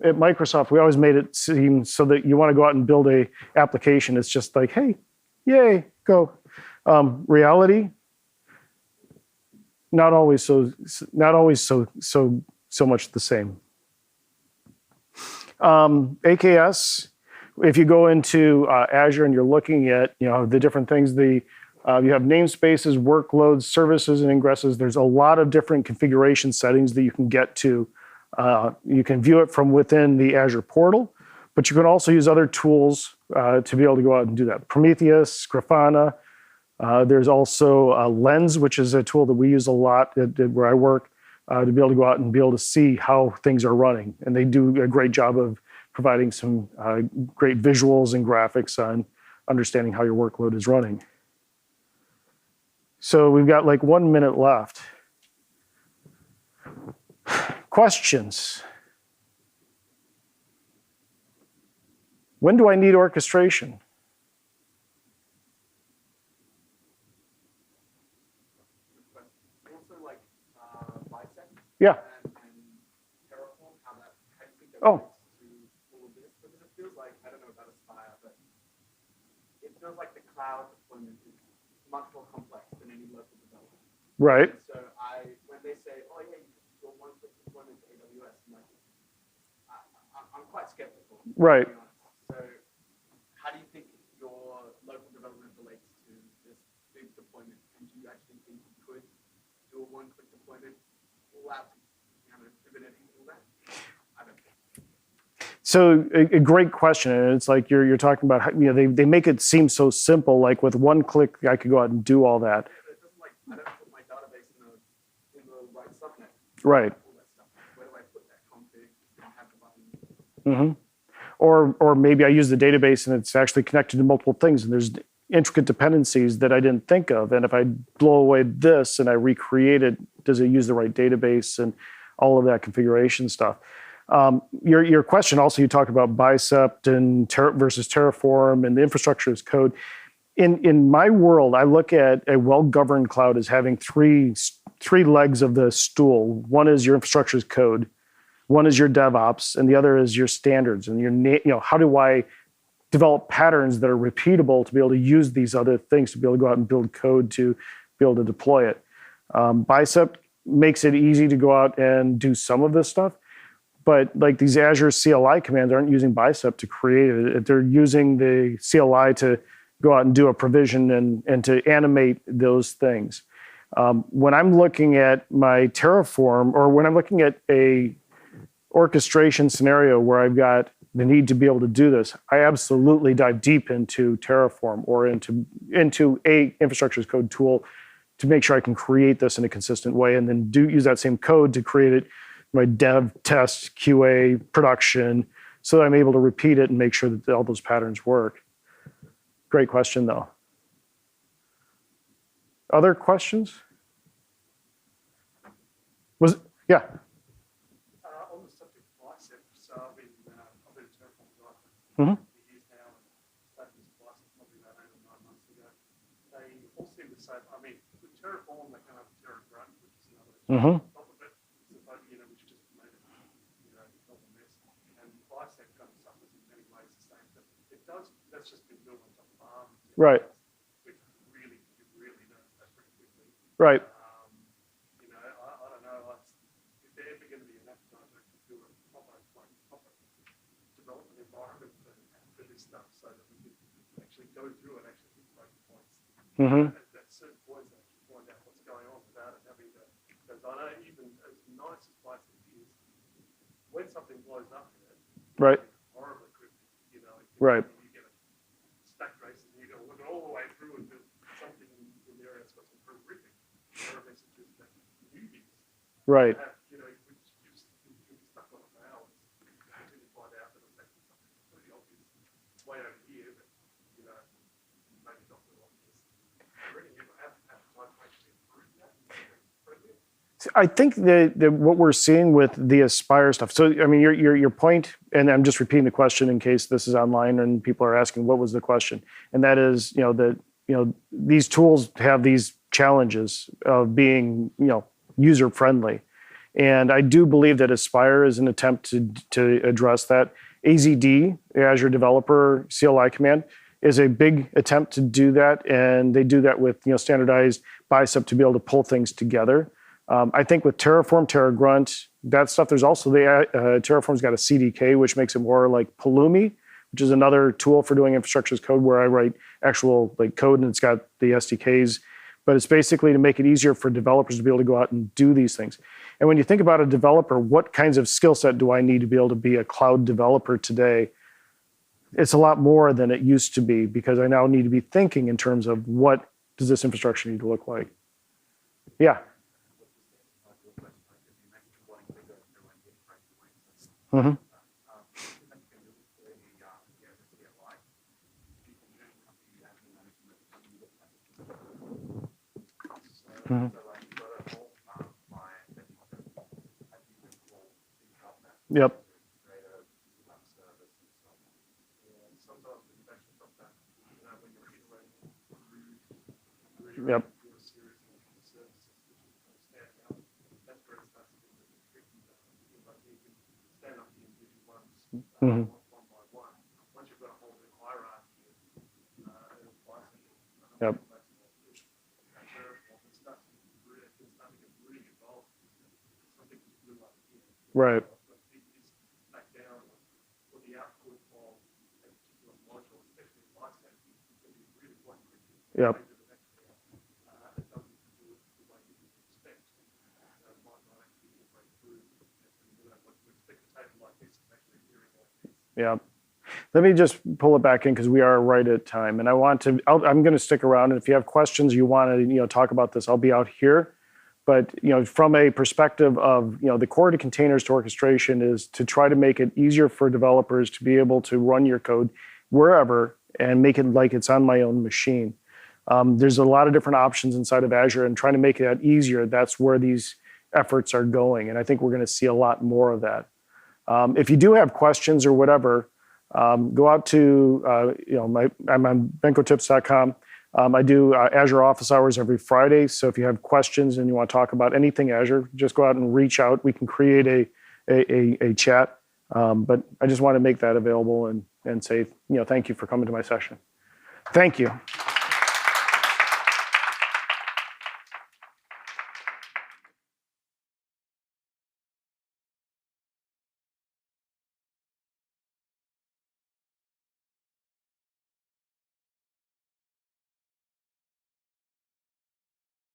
at Microsoft, we always made it seem so that you want to go out and build a application. It's just like, hey, yay, go. Reality, not always so much the same. AKS, if you go into Azure and you're looking at the different things, you have namespaces, workloads, services, and ingresses. There's a lot of different configuration settings that you can get to. You can view it from within the Azure portal, but you can also use other tools to be able to go out and do that. Prometheus, Grafana. There's also Lens, which is a tool that we use a lot where I work to be able to go out and be able to see how things are running. And they do a great job of providing some great visuals and graphics on understanding how your workload is running. So we've got like 1 minute left. Questions? When do I need orchestration? Yeah. Oh. Because it feels like, I don't know about Aspire, but it feels like the cloud deployment is much more complex than any local development. Right. So when they say, oh yeah, you can do one quick deployment to AWS, I'm like, I quite skeptical. Right. To be honest. So, how do you think your local development relates to this big deployment? And do you actually think you could do a one-click deployment without, Kubernetes and all that? I don't think. So a great question, and it's like you're talking about how, they make it seem so simple. Like with one click, I could go out and do all that. It doesn't like I don't put my database in the right subnet. Right. All that stuff. Where do I put that config? Have the button. Or maybe I use the database and it's actually connected to multiple things, and there's intricate dependencies that I didn't think of. And if I blow away this and I recreate it, does it use the right database and all of that configuration stuff? Your question also, you talked about Bicep and versus Terraform and the infrastructure as code. In my world, I look at a well-governed cloud as having three legs of the stool. One is your infrastructure as code, one is your DevOps, and the other is your standards. And how do I develop patterns that are repeatable to be able to use these other things to be able to go out and build code to be able to deploy it. Bicep makes it easy to go out and do some of this stuff. But like these Azure CLI commands aren't using Bicep to create it. They're using the CLI to go out and do a provision and to animate those things. When I'm looking at my Terraform, or when I'm looking at a orchestration scenario where I've got the need to be able to do this, I absolutely dive deep into Terraform or into a infrastructure as code tool to make sure I can create this in a consistent way, and then use that same code to create it my dev, test, QA, production, so that I'm able to repeat it and make sure that all those patterns work. Great question, though. Other questions? Yeah. On the subject of Bicep, so I've been a Terraform guy Mm-hmm. for years now, and started this Bicep probably about 8 or 9 months ago. They all seem to say, with Terraform, they kind of have Terragrunt, which is another Mm-hmm. on top of it, which just made it, not a mess. And Bicep kind of suffers in many ways the same, but it does. That's just been built on top of ARM, Right. which really knows that pretty quickly. Right. I don't know. If they're ever going to be an appetite to do a proper development environment for this stuff, so that we can actually go through and actually hit break points. Mm-hmm. At certain points, actually find out what's going on without it having to. Because I know even as nice as Bicep is, when something blows up in it, Right. it's horribly cryptic. Right. You get a stack trace and you got to look it all the way through and do something in there that's got some horrific error messages that newbies Right. have, which you can be stuck on it for hours until you find out that it's actually something completely obvious way over here, but maybe not so obvious. I reckon you have time to actually improve that. I think that what we're seeing with the Aspire stuff. So, your point, and I'm just repeating the question in case this is online and people are asking what was the question, and that is, these tools have these challenges of being, user friendly, and I do believe that Aspire is an attempt to address that. AZD, the Azure Developer CLI command, is a big attempt to do that, and they do that with standardized Bicep to be able to pull things together. I think with Terraform, Terragrunt, that stuff, there's also Terraform's got a CDK, which makes it more like Pulumi, which is another tool for doing infrastructure as code where I write actual code and it's got the SDKs. But it's basically to make it easier for developers to be able to go out and do these things. And when you think about a developer, what kinds of skill set do I need to be able to be a cloud developer today? It's a lot more than it used to be, because I now need to be thinking in terms of what does this infrastructure need to look like? Yeah. Mm-hmm. Mm-hmm. Yep. Yep. Mm-hmm. Once you've got a whole new hierarchy Yep. Right. the output of a particular module, especially in life safety, is going to be really quite quickly. Yep. It doesn't do it the way you would expect. So it might not actually operate through. You know, what you expect a table like this is actually appearing like this. Yeah. Let me just pull it back in because we are right at time, and I'm going to stick around. And if you have questions, you want to talk about this, I'll be out here. But from a perspective of the core to containers to orchestration is to try to make it easier for developers to be able to run your code wherever and make it like it's on my own machine. There's a lot of different options inside of Azure, and trying to make that easier. That's where these efforts are going, and I think we're going to see a lot more of that. If you do have questions or whatever, go out to I'm on benkotips.com. I do Azure office hours every Friday. So if you have questions and you want to talk about anything Azure, just go out and reach out. We can create a chat. But I just want to make that available and say thank you for coming to my session. Thank you.